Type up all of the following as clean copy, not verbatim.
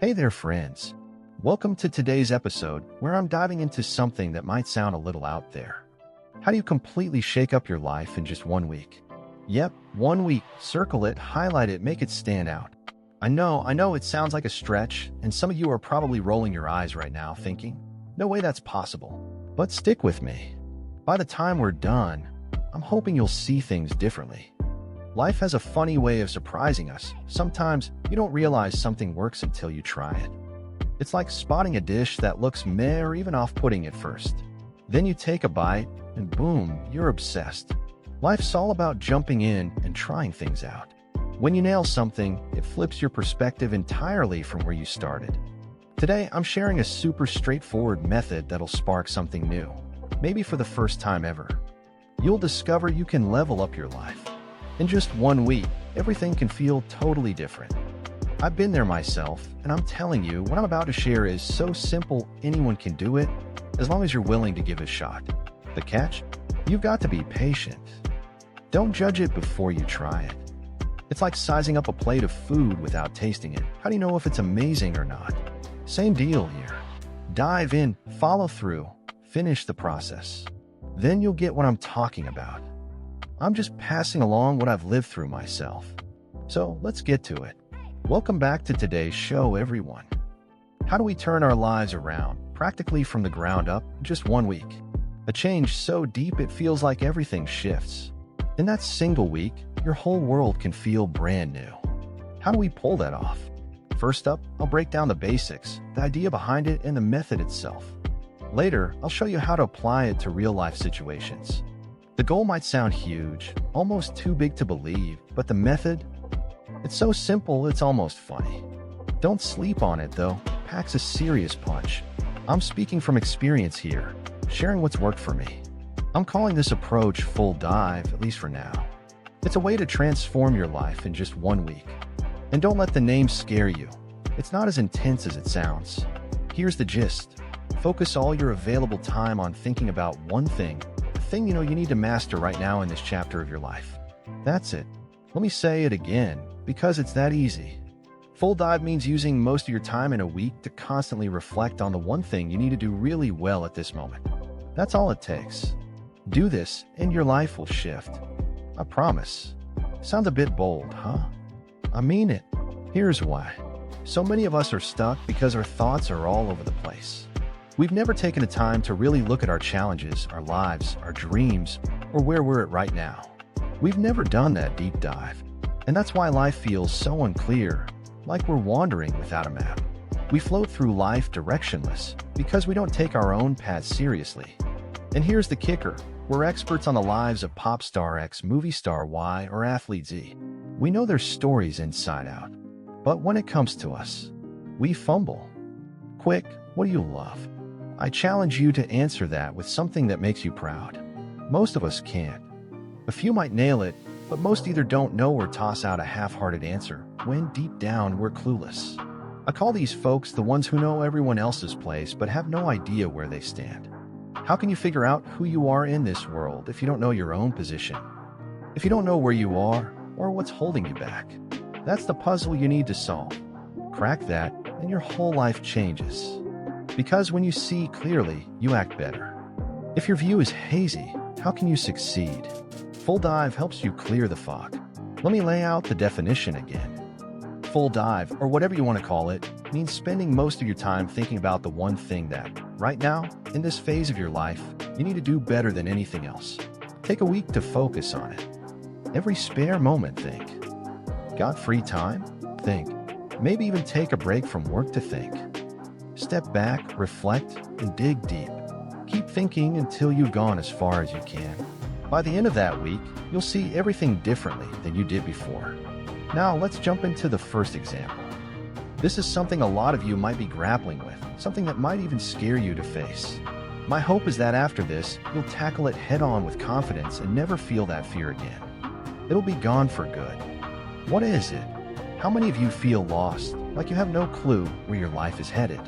Hey there, friends. Welcome to today's episode where I'm diving into something that might sound a little out there. How do you completely shake up your life in just 1 week? Yep, 1 week. Circle it, highlight it, make it stand out. I know it sounds like a stretch, and some of you are probably rolling your eyes right now thinking, no way that's possible. But stick with me. By the time we're done, I'm hoping you'll see things differently. Life has a funny way of surprising us. Sometimes you don't realize something works until you try it. It's like spotting a dish that looks meh or even off-putting at first. Then you take a bite, and boom, you're obsessed. Life's all about jumping in and trying things out. When you nail something, it flips your perspective entirely from where you started. Today, I'm sharing a super straightforward method that'll spark something new, maybe for the first time ever. You'll discover you can level up your life. In just 1 week, everything can feel totally different. I've been there myself, and I'm telling you, what I'm about to share is so simple anyone can do it, as long as you're willing to give it a shot. The catch? You've got to be patient. Don't judge it before you try it. It's like sizing up a plate of food without tasting it. How do you know if it's amazing or not? Same deal here. Dive in, follow through, finish the process. Then you'll get what I'm talking about. I'm just passing along what I've lived through myself. So let's get to it. Welcome back to today's show, everyone. How do we turn our lives around, practically from the ground up, in just 1 week? A change so deep it feels like everything shifts. In that single week, your whole world can feel brand new. How do we pull that off? First up, I'll break down the basics, the idea behind it, and the method itself. Later, I'll show you how to apply it to real-life situations. The goal might sound huge, almost too big to believe, but the method? It's so simple, it's almost funny. Don't sleep on it, though. It packs a serious punch. I'm speaking from experience here, sharing what's worked for me. I'm calling this approach full dive, at least for now. It's a way to transform your life in just 1 week. And don't let the name scare you. It's not as intense as it sounds. Here's the gist. Focus all your available time on thinking about one thing, the thing you need to master right now in this chapter of your life. That's it. Let me say it again, because it's that easy. Full dive means using most of your time in a week to constantly reflect on the one thing you need to do really well at this moment. That's all it takes. Do this, and your life will shift. I promise. Sounds a bit bold, huh? I mean it. Here's why. So many of us are stuck because our thoughts are all over the place. We've never taken the time to really look at our challenges, our lives, our dreams, or where we're at right now. We've never done that deep dive. And that's why life feels so unclear, like we're wandering without a map. We float through life directionless because we don't take our own path seriously. And here's the kicker. We're experts on the lives of pop star X, movie star Y, or athlete Z. We know their stories inside out. But when it comes to us, we fumble. Quick, what do you love? I challenge you to answer that with something that makes you proud. Most of us can't. A few might nail it, but most either don't know or toss out a half-hearted answer when deep down we're clueless. I call these folks the ones who know everyone else's place but have no idea where they stand. How can you figure out who you are in this world if you don't know your own position? If you don't know where you are or what's holding you back? That's the puzzle you need to solve. Crack that, and your whole life changes. Because when you see clearly, you act better. If your view is hazy, how can you succeed? Full dive helps you clear the fog. Let me lay out the definition again. Full dive, or whatever you want to call it, means spending most of your time thinking about the one thing that, right now, in this phase of your life, you need to do better than anything else. Take a week to focus on it. Every spare moment, think. Got free time? Think. Maybe even take a break from work to think. Step back, reflect, and dig deep. Keep thinking until you've gone as far as you can. By the end of that week, you'll see everything differently than you did before. Now, let's jump into the first example. This is something a lot of you might be grappling with, something that might even scare you to face. My hope is that after this, you'll tackle it head-on with confidence and never feel that fear again. It'll be gone for good. What is it? How many of you feel lost, like you have no clue where your life is headed?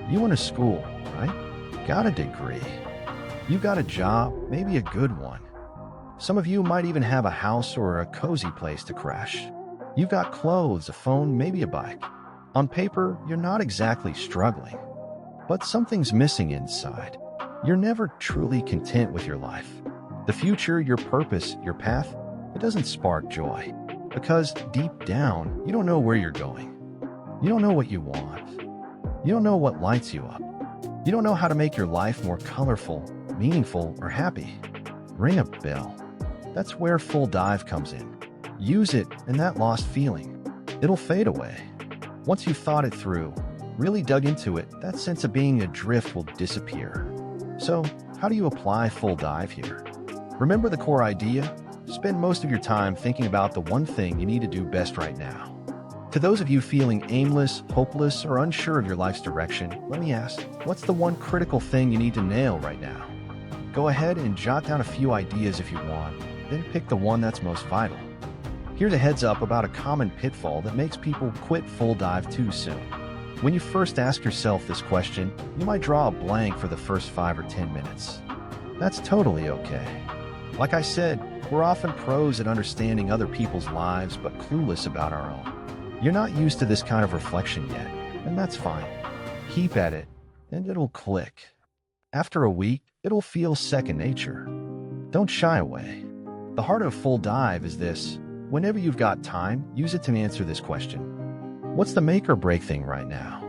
You went to school, right? Got a degree. You got a job, maybe a good one. Some of you might even have a house or a cozy place to crash. You've got clothes, a phone, maybe a bike. On paper, you're not exactly struggling, but something's missing inside. You're never truly content with your life. The future, your purpose, your path, it doesn't spark joy. Because deep down, you don't know where you're going. You don't know what you want. You don't know what lights you up. You don't know how to make your life more colorful, meaningful, or happy. Ring a bell. That's where Full Dive comes in. Use it, and that lost feeling, it'll fade away. Once you've thought it through, really dug into it, that sense of being adrift will disappear. So, how do you apply Full Dive here? Remember the core idea? Spend most of your time thinking about the one thing you need to do best right now. To those of you feeling aimless, hopeless, or unsure of your life's direction, let me ask, what's the one critical thing you need to nail right now? Go ahead and jot down a few ideas if you want, then pick the one that's most vital. Here's a heads up about a common pitfall that makes people quit Full Dive too soon. When you first ask yourself this question, you might draw a blank for the first 5 or 10 minutes. That's totally okay. Like I said, we're often pros at understanding other people's lives but clueless about our own. You're not used to this kind of reflection yet, and that's fine. Keep at it, and it'll click. After a week, it'll feel second nature. Don't shy away. The heart of Full Dive is this: whenever you've got time, use it to answer this question. What's the make or break thing right now?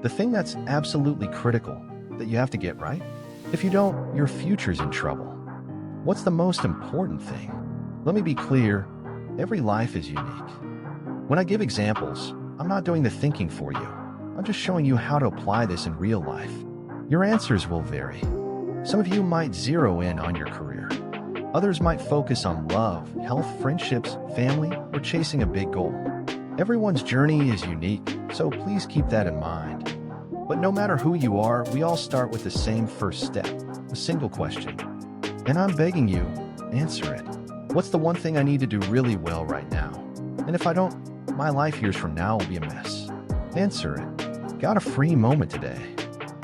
The thing that's absolutely critical that you have to get right? If you don't, your future's in trouble. What's the most important thing? Let me be clear, every life is unique. When I give examples, I'm not doing the thinking for you. I'm just showing you how to apply this in real life. Your answers will vary. Some of you might zero in on your career. Others might focus on love, health, friendships, family, or chasing a big goal. Everyone's journey is unique, so please keep that in mind. But no matter who you are, we all start with the same first step, a single question. And I'm begging you, answer it. What's the one thing I need to do really well right now? And if I don't, my life years from now will be a mess. Answer it. Got a free moment today?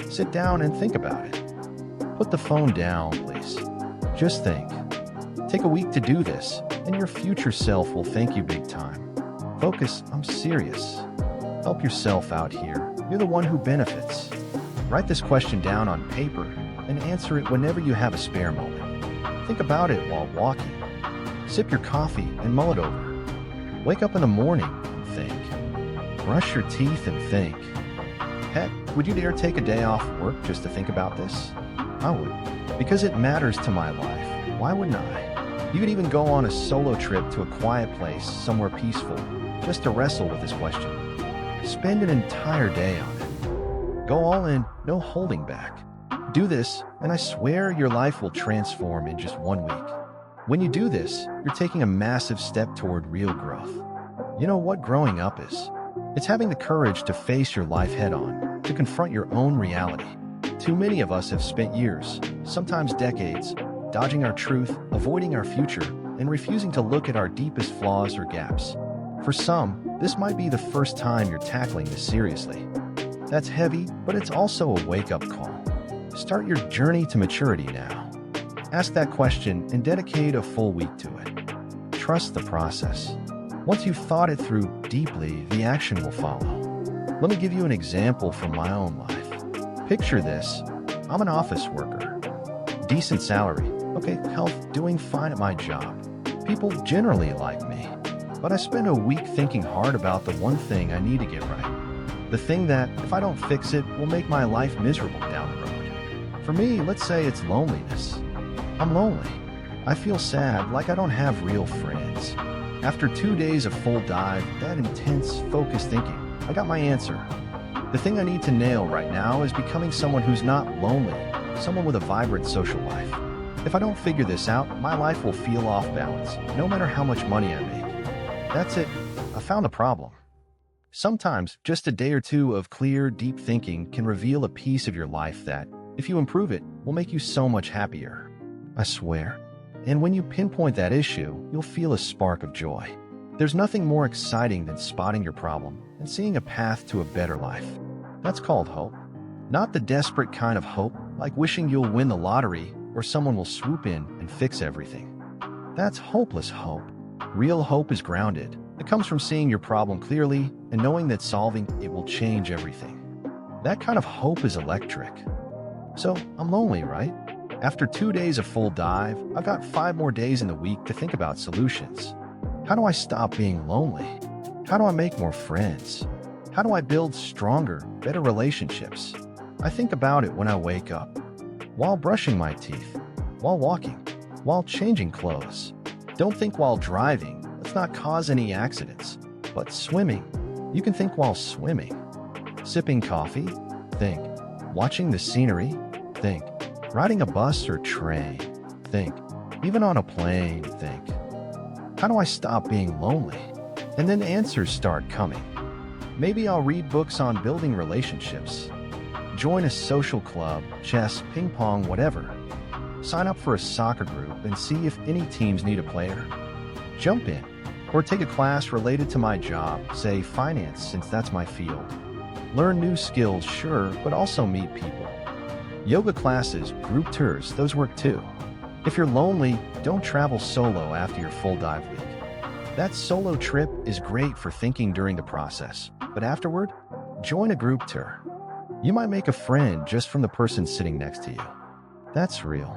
Sit down and think about it. Put the phone down, please. Just think. Take a week to do this, and your future self will thank you big time. Focus, I'm serious. Help yourself out here. You're the one who benefits. Write this question down on paper and answer it whenever you have a spare moment. Think about it while walking. Sip your coffee and mull it over. Wake up in the morning and think. Brush your teeth and think. Heck, would you dare take a day off work just to think about this? I would, because it matters to my life. Why wouldn't I? You could even go on a solo trip to a quiet place, somewhere peaceful, just to wrestle with this question. Spend an entire day on it. Go all in, no holding back. Do this, and I swear your life will transform in just 1 week. When you do this, you're taking a massive step toward real growth. You know what growing up is? It's having the courage to face your life head-on, to confront your own reality. Too many of us have spent years, sometimes decades, dodging our truth, avoiding our future, and refusing to look at our deepest flaws or gaps. For some, this might be the first time you're tackling this seriously. That's heavy, but it's also a wake-up call. Start your journey to maturity now. Ask that question and dedicate a full week to it. Trust the process. Once you've thought it through deeply, the action will follow. Let me give you an example from my own life. Picture this. I'm an office worker. Decent salary. Okay, health, doing fine at my job. People generally like me. But I spend a week thinking hard about the one thing I need to get right. The thing that, if I don't fix it, will make my life miserable down the road. For me, let's say it's loneliness. I'm lonely. I feel sad, like I don't have real friends. After 2 days of Full Dive, that intense, focused thinking, I got my answer. The thing I need to nail right now is becoming someone who's not lonely, someone with a vibrant social life. If I don't figure this out, my life will feel off balance, no matter how much money I make. That's it. I found the problem. Sometimes, just a day or two of clear, deep thinking can reveal a piece of your life that, if you improve it, will make you so much happier. I swear. And when you pinpoint that issue, you'll feel a spark of joy. There's nothing more exciting than spotting your problem and seeing a path to a better life. That's called hope. Not the desperate kind of hope, like wishing you'll win the lottery or someone will swoop in and fix everything. That's hopeless hope. Real hope is grounded, It comes from seeing your problem clearly and knowing that solving it will change everything. That kind of hope is electric. So, I'm lonely, right? After 2 days of full dive, I've got 5 more days in the week to think about solutions. How do I stop being lonely? How do I make more friends? How do I build stronger, better relationships? I think about it when I wake up, while brushing my teeth, while walking, while changing clothes. Don't think while driving. Let's not cause any accidents. But swimming. You can think while swimming. Sipping coffee? Think. Watching the scenery? Think. Riding a bus or train? Think. Even on a plane? Think. How do I stop being lonely? And then answers start coming. Maybe I'll read books on building relationships. Join a social club, chess, ping pong, whatever. Sign up for a soccer group and see if any teams need a player. Jump in. Or take a class related to my job, say finance, since that's my field. Learn new skills, sure, but also meet people. Yoga classes, group tours, those work too. If you're lonely, don't travel solo after your full dive week. That solo trip is great for thinking during the process, but afterward, join a group tour. You might make a friend just from the person sitting next to you. That's real.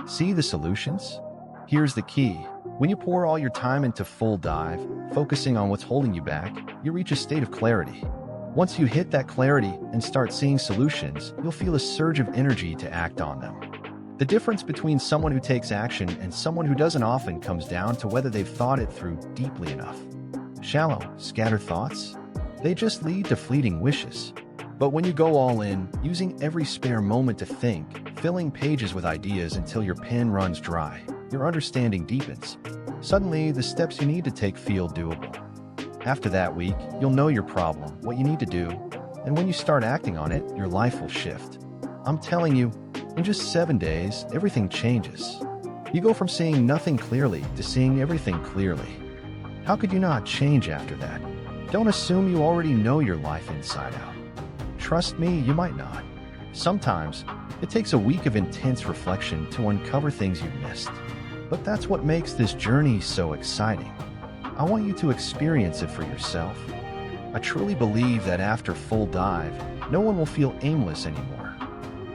See the solutions? Here's the key. When you pour all your time into full dive, focusing on what's holding you back, you reach a state of clarity. Once you hit that clarity and start seeing solutions, you'll feel a surge of energy to act on them. The difference between someone who takes action and someone who doesn't often comes down to whether they've thought it through deeply enough. Shallow, scattered thoughts? They just lead to fleeting wishes. But when you go all in, using every spare moment to think, filling pages with ideas until your pen runs dry, your understanding deepens. Suddenly, the steps you need to take feel doable. After that week, you'll know your problem, what you need to do, and when you start acting on it, your life will shift. I'm telling you, in just 7 days, everything changes. You go from seeing nothing clearly to seeing everything clearly. How could you not change after that? Don't assume you already know your life inside out. Trust me, you might not. Sometimes, it takes a week of intense reflection to uncover things you've missed. But that's what makes this journey so exciting. I want you to experience it for yourself. I truly believe that after full dive, no one will feel aimless anymore.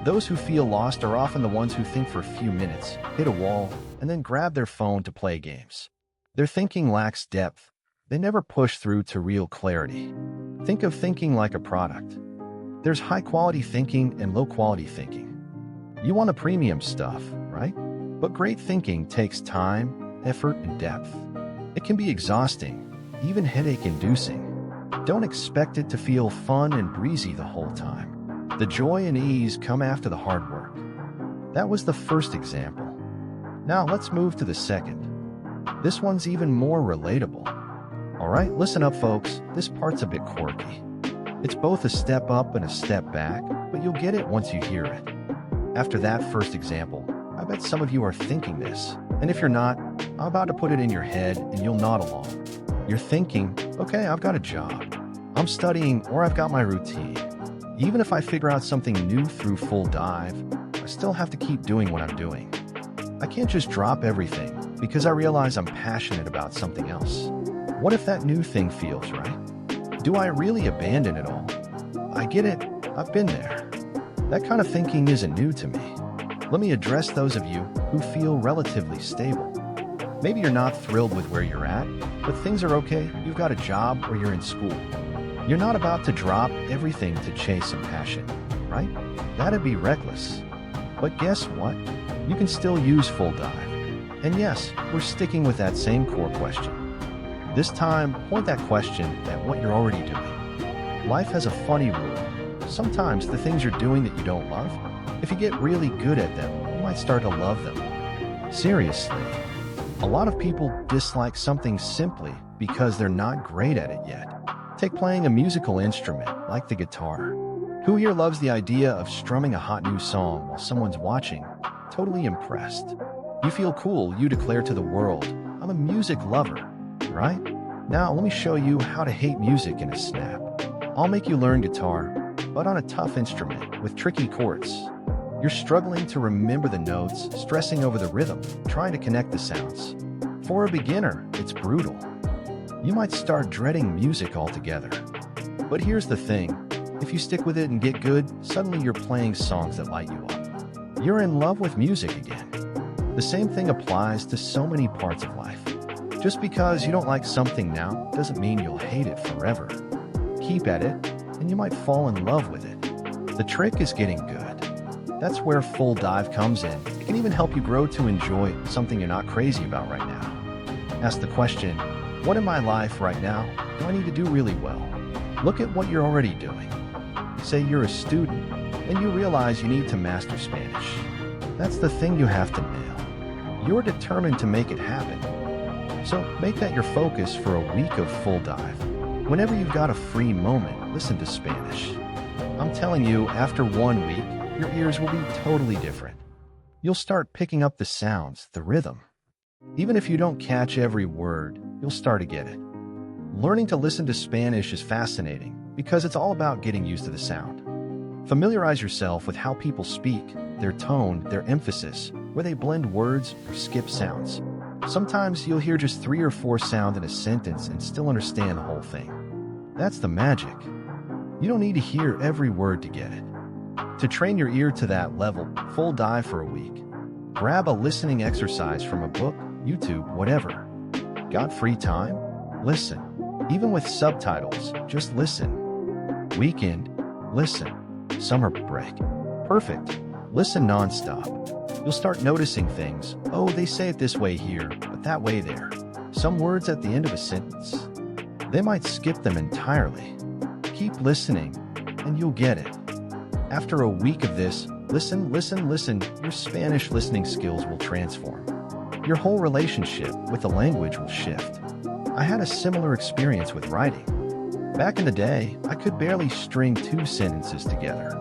Those who feel lost are often the ones who think for a few minutes, hit a wall, and then grab their phone to play games. Their thinking lacks depth. They never push through to real clarity. Think of thinking like a product. There's high-quality thinking and low-quality thinking. You want the premium stuff, right? But great thinking takes time, effort, and depth. It can be exhausting, even headache-inducing. Don't expect it to feel fun and breezy the whole time. The joy and ease come after the hard work. That was the first example. Now let's move to the second. This one's even more relatable. All right, listen up, folks. This part's a bit quirky. It's both a step up and a step back, but you'll get it once you hear it. After that first example, I bet some of you are thinking this, and if you're not, I'm about to put it in your head and you'll nod along. You're thinking, okay, I've got a job, I'm studying, or I've got my routine. Even if I figure out something new through full dive, I still have to keep doing what I'm doing. I can't just drop everything because I realize I'm passionate about something else. What if that new thing feels right? Do I really abandon it all? I get it. I've been there. That kind of thinking isn't new to me. Let me address those of you who feel relatively stable. Maybe you're not thrilled with where you're at, but things are okay. You've got a job or you're in school. You're not about to drop everything to chase some passion, right? That'd be reckless. But guess what? You can still use full dive. And yes, we're sticking with that same core question. This time, point that question at what you're already doing. Life has a funny rule. Sometimes the things you're doing that you don't love, if you get really good at them, you might start to love them. Seriously, a lot of people dislike something simply because they're not great at it yet. Take playing a musical instrument, like the guitar. Who here loves the idea of strumming a hot new song while someone's watching? Totally impressed. You feel cool, you declare to the world, I'm a music lover. Right? Now let me show you how to hate music in a snap. I'll make you learn guitar, but on a tough instrument with tricky chords. You're struggling to remember the notes, stressing over the rhythm, trying to connect the sounds. For a beginner, it's brutal. You might start dreading music altogether. But here's the thing. If you stick with it and get good, suddenly you're playing songs that light you up. You're in love with music again. The same thing applies to so many parts of life. Just because you don't like something now doesn't mean you'll hate it forever. Keep at it, and you might fall in love with it. The trick is getting good. That's where Full Dive comes in. It can even help you grow to enjoy something you're not crazy about right now. Ask the question, what in my life right now do I need to do really well? Look at what you're already doing. Say you're a student, and you realize you need to master Spanish. That's the thing you have to nail. You're determined to make it happen. So make that your focus for a week of Full Dive. Whenever you've got a free moment, listen to Spanish. I'm telling you, after 1 week, your ears will be totally different. You'll start picking up the sounds, the rhythm. Even if you don't catch every word, you'll start to get it. Learning to listen to Spanish is fascinating because it's all about getting used to the sound. Familiarize yourself with how people speak, their tone, their emphasis, where they blend words or skip sounds. Sometimes you'll hear just 3 or 4 sounds in a sentence and still understand the whole thing. That's the magic. You don't need to hear every word to get it. To train your ear to that level, Full Dive for a week. Grab a listening exercise from a book, YouTube, whatever. Got free time? Listen. Even with subtitles, just listen. Weekend? Listen. Summer break? Perfect. Listen nonstop. You'll start noticing things. Oh, they say it this way here, but that way there. Some words at the end of a sentence. They might skip them entirely. Keep listening, and you'll get it. After a week of this, listen, your Spanish listening skills will transform. Your whole relationship with the language will shift. I had a similar experience with writing. Back in the day, I could barely string 2 sentences together.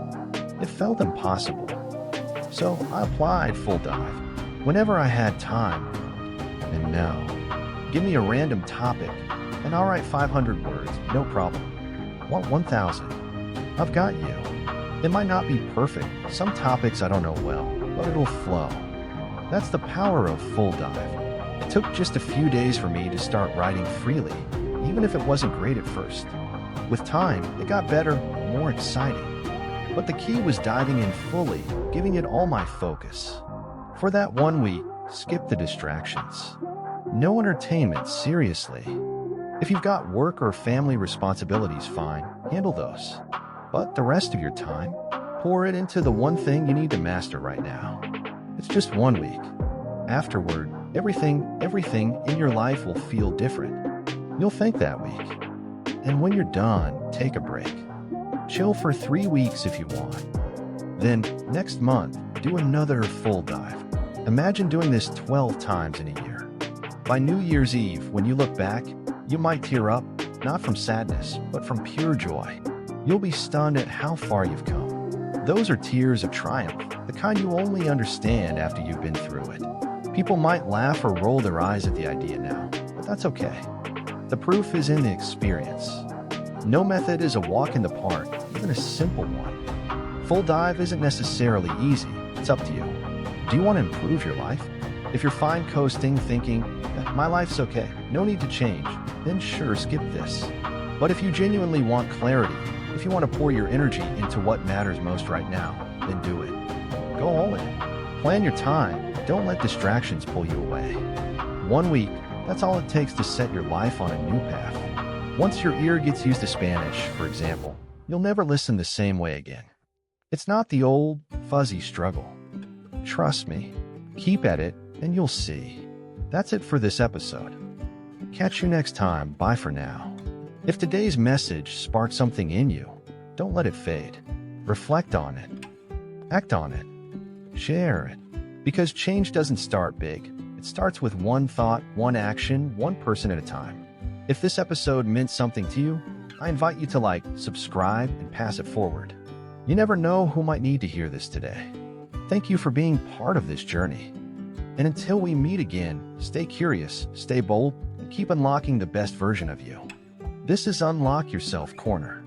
It felt impossible. So I applied Full Dive whenever I had time. And now, give me a random topic, and I'll write 500 words, no problem. Want 1,000? I've got you. It might not be perfect. Some topics I don't know well, but it'll flow. That's the power of Full Dive. It took just a few days for me to start writing freely, even if it wasn't great at first. With time, it got better, more exciting. But the key was diving in fully, giving it all my focus. For that 1 week, skip the distractions. No entertainment, seriously. If you've got work or family responsibilities, fine, handle those. But the rest of your time, pour it into the one thing you need to master right now. It's just 1 week. Afterward, everything in your life will feel different. You'll think that week. And when you're done, take a break. Chill for 3 weeks if you want. Then, next month, do another Full Dive. Imagine doing this 12 times in a year. By New Year's Eve, when you look back, you might tear up, not from sadness, but from pure joy. You'll be stunned at how far you've come. Those are tears of triumph, the kind you only understand after you've been through it. People might laugh or roll their eyes at the idea now, but that's okay. The proof is in the experience. No method is a walk in the park, even a simple one. Full Dive isn't necessarily easy, it's up to you. Do you want to improve your life? If you're fine coasting, thinking, my life's okay, no need to change, then sure, skip this. But if you genuinely want clarity, if you want to pour your energy into what matters most right now, then do it. Go all in. Plan your time, don't let distractions pull you away. 1 week, that's all it takes to set your life on a new path. Once your ear gets used to Spanish, for example, you'll never listen the same way again. It's not the old, fuzzy struggle. Trust me, keep at it, and you'll see. That's it for this episode. Catch you next time. Bye for now. If today's message sparked something in you, don't let it fade. Reflect on it. Act on it. Share it. Because change doesn't start big. It starts with one thought, one action, one person at a time. If this episode meant something to you, I invite you to like, subscribe, and pass it forward. You never know who might need to hear this today. Thank you for being part of this journey. And until we meet again, stay curious, stay bold, and keep unlocking the best version of you. This is Unlock Yourself Corner.